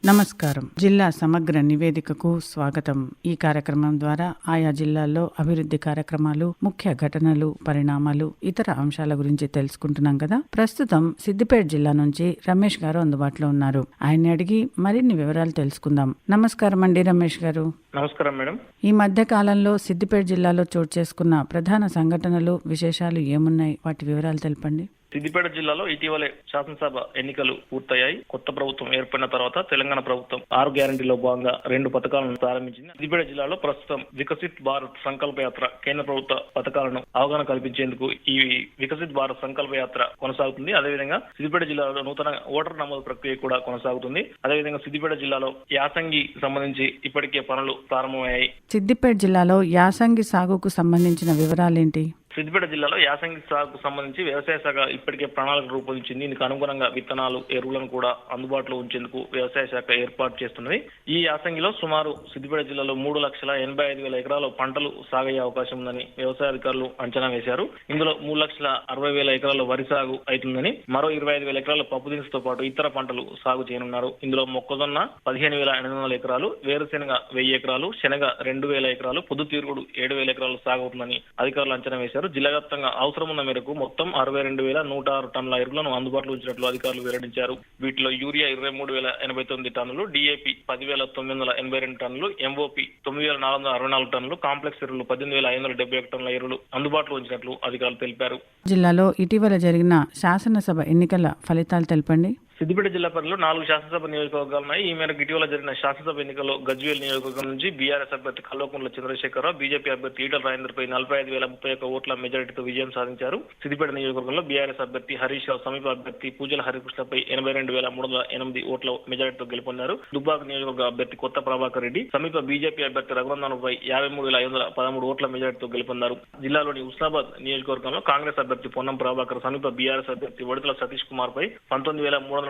నమస్కారం. జిల్లా సమగ్ర నివేదికకు స్వాగతం. ఈ కార్యక్రమం ద్వారా ఆయా జిల్లాల్లో అభివృద్ధి కార్యక్రమాలు, ముఖ్య ఘటనలు, పరిణామాలు, ఇతర అంశాల గురించి తెలుసుకుంటున్నాం కదా. ప్రస్తుతం సిద్దిపేట జిల్లా నుంచి రమేష్ గారు అందుబాటులో ఉన్నారు. ఆయన్ని అడిగి మరిన్ని వివరాలు తెలుసుకుందాం. నమస్కారం అండి రమేష్ గారు. నమస్కారం మేడం. ఈ మధ్య కాలంలో సిద్దిపేట జిల్లాలో చోటు చేసుకున్న ప్రధాన సంఘటనలు, విశేషాలు ఏమున్నాయి? వాటి వివరాలు తెలపండి. సిద్దిపేట జిల్లాలో ఇటీవలే శాసనసభ ఎన్నికలు పూర్తయ్యాయి. కొత్త ప్రభుత్వం ఏర్పడిన తర్వాత తెలంగాణ ప్రభుత్వం 6 గ్యారంటీలో భాగంగా 2 పథకాలను ప్రారంభించింది. సిద్దిపేట జిల్లాలో ప్రస్తుతం వికసిత్ భారత్ సంకల్ప యాత్ర కేంద్ర ప్రభుత్వ పథకాలను అవగాహన కల్పించేందుకు ఈ వికసిత్ భారత్ సంకల్ప యాత్ర కొనసాగుతుంది. అదేవిధంగా సిద్దిపేట జిల్లాలో నూతన ఓటర్ నమోదు ప్రక్రియ కూడా కొనసాగుతుంది. అదేవిధంగా సిద్దిపేట జిల్లాలో యాసంగి సంబంధించి ఇప్పటికే పనులు ప్రారంభమయ్యాయి. సిద్దిపేట జిల్లాలో యాసంగి సాగుకు సంబంధించిన వివరాలేంటి? సిద్దిపేట జిల్లాలో యాసంగి సాగుకు సంబంధించి వ్యవసాయ శాఖ ఇప్పటికే ప్రణాళిక రూపొందించింది. ఇందుకు అనుగుణంగా విత్తనాలు, ఎరువులను కూడా అందుబాటులో ఉంచేందుకు వ్యవసాయ శాఖ ఏర్పాటు చేస్తున్నది. ఈ యాసంగిలో సుమారు సిద్దిపేట జిల్లాలో 3,85,000 ఎకరాలు పంటలు సాగయ్యే అవకాశం ఉందని వ్యవసాయ అధికారులు అంచనా వేశారు. ఇందులో 3,60,000 ఎకరాల వరి సాగు అవుతుందని, మరో 25,000 ఎకరాల పప్పు దినుసుతో పాటు ఇతర పంటలు సాగు చేయనున్నారు. ఇందులో మొక్కజొన్న 15,800 ఎకరాలు, వేరుశెనగ 1,000 ఎకరాలు, శనగ 2,000 ఎకరాలు, పొద్దుతిరుగుడు 7,000 ఎకరాలు సాగు అవుతుందని అధికారులు అంచనా వేశారు. జిల్లా వ్యాప్తంగా అవసరం ఉన్న మేరకు మొత్తం 62,106 టన్నుల ఎరువులను అందుబాటులో ఉంచినట్లు అధికారులు వెల్లడించారు. వీటిలో యూరియా 23,089 టన్నులు, డిఏపి 10,982 టన్నులు, ఎంఓపి 9,464 టన్నులు, కాంప్లెక్స్ ఎరువులు 18,571 టన్నుల ఎరువులు అందుబాటులో ఉంచినట్లు అధికారులు తెలిపారు. జిల్లాలో ఇటీవల జరిగిన శాసనసభ ఎన్నికల ఫలితాలు తెలపండి. సిద్దిపేట జిల్లా పరిధిలో 4 శాసనసభ నియోజకవర్గాలు ఉన్నాయి. ఈ మేరకు ఇటీవల జరిగిన శాసనసభ ఎన్నికల్లో గజ్వేల్ నియోజకవర్గం నుంచి బీఆర్ఎస్ అభ్యర్థి కల్వకుంట్ల చంద్రశేఖరరావు, బీజేపీ అభ్యర్థి ఈటల రాజేందర్పై 45,031 ఓట్ల మెజారిటీతో విజయం సాధించారు. సిద్దిపేట నియోజకవర్గంలో బీఆర్ఎస్ అభ్యర్థి హరీష్ రావు సమీప అభ్యర్థి పూజల హరికృష్ణపై 82,308 ఓట్ల మెజారిటీతో గెలుపొందారు. దుబ్బాక నియోజకవర్గ అభ్యర్థి కొత్త ప్రభాకర్ రెడ్డి సమీప బీజేపీ అభ్యర్థి రఘునందన్పై 53,513 ఓట్ల మెజారిటీతో గెలుపొందారు. జిల్లాలోని ఉస్నాబాద్ నియోజకవర్గంలో కాంగ్రెస్ అభ్యర్థి పొన్నం ప్రభాకర్ సమీప బీఆర్ఎస్ అభ్యర్థి వడతల సతీష్ కుమార్ పై 19,344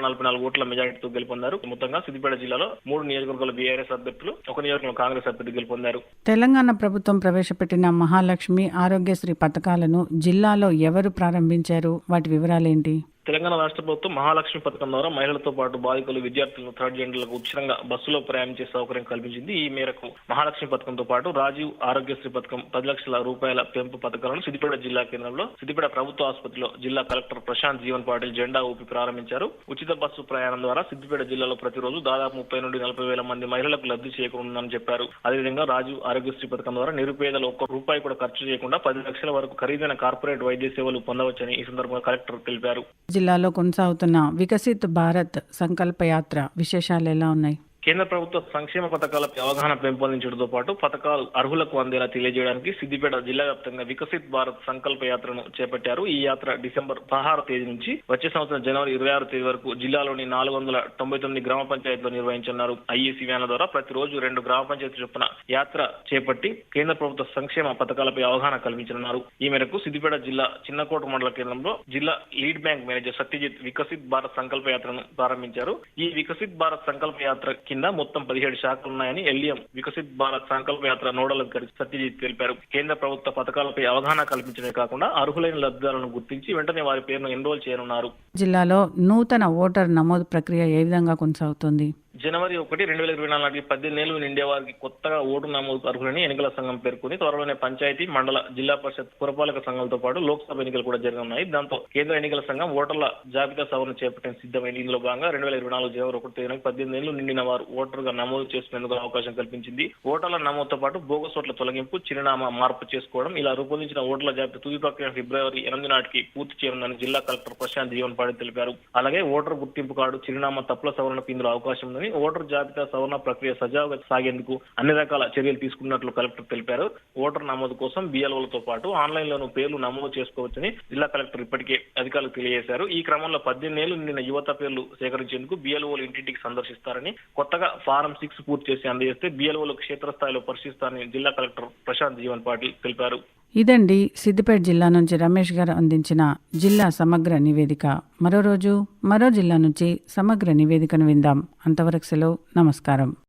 ఓట్ల మెజారిటీతో గెలుపొందారు. మొత్తంగా సిద్దిపేట జిల్లాలో 3 నియోజకవర్గాల బీఆర్ఎస్ అభ్యర్థులు, 1 నియోజకవర్గంలో కాంగ్రెస్ అభ్యర్థి గెలుపొందారు. తెలంగాణ ప్రభుత్వం ప్రవేశపెట్టిన మహాలక్ష్మి, ఆరోగ్యశ్రీ పథకాలను జిల్లాలో ఎవరు ప్రారంభించారు? వాటి వివరాలేంటి? తెలంగాణ రాష్ట్ర ప్రభుత్వం మహాలక్ష్మి పథకం ద్వారా మహిళలతో పాటు బాలికలు, విద్యార్థులను, థర్డ్ జెండర్లకు ఉచితంగా బస్సులో ప్రయాణించే సౌకర్యం కల్పించింది. ఈ మేరకు మహాలక్ష్మి పథకంతో పాటు రాజీవ్ ఆరోగ్యశ్రీ పథకం, 10 లక్షల రూపాయల పెంపు పథకాలను సిద్దిపేట జిల్లా కేంద్రంలో సిద్దిపేట ప్రభుత్వ ఆసుపత్రిలో జిల్లా కలెక్టర్ ప్రశాంత్ జీవన్ పాటిల్ జెండా ఊపి ప్రారంభించారు. ఉచిత బస్సు ప్రయాణం ద్వారా సిద్దిపేట జిల్లాలో ప్రతిరోజు దాదాపు 30 నుండి 40,000 మంది మహిళలకు లబ్ధి చేకూరుందని చెప్పారు. అదేవిధంగా రాజీవ్ ఆరోగ్యశ్రీ పథకం ద్వారా నిరుపేదలు 1 రూపాయి కూడా ఖర్చు చేయకుండా 10 లక్షల వరకు ఖరీదైన కార్పొరేట్ వైద్య సేవలు పొందవచ్చని ఈ సందర్భంగా కలెక్టర్ తెలిపారు. జిల్లాలో కొనసాగుతున్న వికసిత్ భారత్ సంకల్ప యాత్ర విశేషాలు ఎలా ఉన్నాయి? కేంద్ర ప్రభుత్వ సంక్షేమ పథకాలపై అవగాహన పెంపొందించడంతో పాటు పథకాలు అర్హులకు అందేలా తెలియజేయడానికి సిద్దిపేట జిల్లా వ్యాప్తంగా వికసిత్ భారత్ సంకల్ప యాత్రను చేపట్టారు. ఈ యాత్ర డిసెంబర్ 16 తేదీ నుంచి వచ్చే సంవత్సరం జనవరి 26 తేదీ వరకు జిల్లాలోని 499 గ్రామ పంచాయతీలో నిర్వహించనున్నారు. ఐఈసీ వ్యాన్ల ద్వారా ప్రతిరోజు 2 గ్రామ పంచాయతీ చొప్పున యాత్ర చేపట్టి కేంద్ర ప్రభుత్వ సంక్షేమ పథకాలపై అవగాహన కల్పించనున్నారు. ఈ మేరకు సిద్దిపేట జిల్లా చిన్నకోట మండల కేంద్రంలో జిల్లా lead bank manager Satyajit Viksit Bharat సంకల్ప యాత్రను ప్రారంభించారు. ఈ వికసిత్ భారత్ సంకల్ప యాత్ర కింద మొత్తం 17 శాఖలు ఉన్నాయని ఎల్డీఎం వికసిత్ భారత్ సంకల్ప యాత్ర నోడల్ అధికారి సత్యజిత్ తెలిపారు. కేంద్ర ప్రభుత్వ పథకాలపై అవగాహన కల్పించడమే కాకుండా అర్హులైన లబ్ధిదారులను గుర్తించి వెంటనే వారి పేరును ఎన్రోల్ చేయనున్నారు. జిల్లాలో నూతన ఓటర్ నమోదు ప్రక్రియ ఏ విధంగా కొనసాగుతుంది? జనవరి 1, 2024 నాటికి 18 ఏళ్లు నిండే వారికి కొత్తగా ఓటు నమోదు అర్హులని ఎన్నికల సంఘం పేర్కొని త్వరలోనే పంచాయతీ, మండల, జిల్లా పరిషత్, పురపాలక సంఘాలతో పాటు లోక్సభ ఎన్నికలు కూడా జరగనున్నాయి. దాంతో కేంద్ర ఎన్నికల సంఘం ఓటర్ల జాబితా సవరణ చేపట్టిన సిద్ధమైంది. ఇందులో భాగంగా 2024 జనవరి 1 తేదీన 18 ఏళ్లు నిండిన వారు ఓటర్గా నమోదు చేసుకునేందుకు అవకాశం కల్పించింది. ఓటర్ల నమోదుతో పాటు బోగస్ ఓట్ల తొలగింపు, చిరునామా మార్పు చేసుకోవడం, ఇలా రూపొందించిన ఓటర్ల జాబితా తుది ప్రక్రియ ఫిబ్రవరి 8 నాటికి పూర్తి చేయనుందని జిల్లా కలెక్టర్ ప్రశాంత్ జీవన్ పాటిల్ తెలిపారు. అలాగే ఓటర్ గుర్తింపు కార్డు, చిరునామా తప్పుల సవరణకు ఇందులో అవకాశం ఉందని, ఓటర్ జాబితా సవరణ ప్రక్రియ సజావుగా సాగేందుకు అన్ని రకాల చర్యలు తీసుకున్నట్లు కలెక్టర్ తెలిపారు. ఓటర్ నమోదు కోసం బిఎల్ఓలతో పాటు ఆన్లైన్ లోను పేర్లు నమోదు చేసుకోవచ్చని జిల్లా కలెక్టర్ ఇప్పటికే అధికారులకు తెలియజేశారు. ఈ క్రమంలో 18 ఏళ్లు నిండిన యువత పేర్లు సేకరించేందుకు బిఎల్ఓలు ఇంటింటికి సందర్శిస్తారని, కొత్తగా ఫారం 6 పూర్తి చేసి అందజేస్తే బిఎల్ఓలు క్షేత్రస్థాయిలో పరిశీలిస్తారని జిల్లా కలెక్టర్ ప్రశాంత్ జీవన్ పాటిల్ తెలిపారు. ఇదండి సిద్దిపేట జిల్లా నుంచి రమేష్ గారు అందించిన జిల్లా సమగ్ర నివేదిక. మరో రోజు మరో జిల్లా నుంచి సమగ్ర నివేదికను విందాం. అంతవరకు సెలవు. నమస్కారం.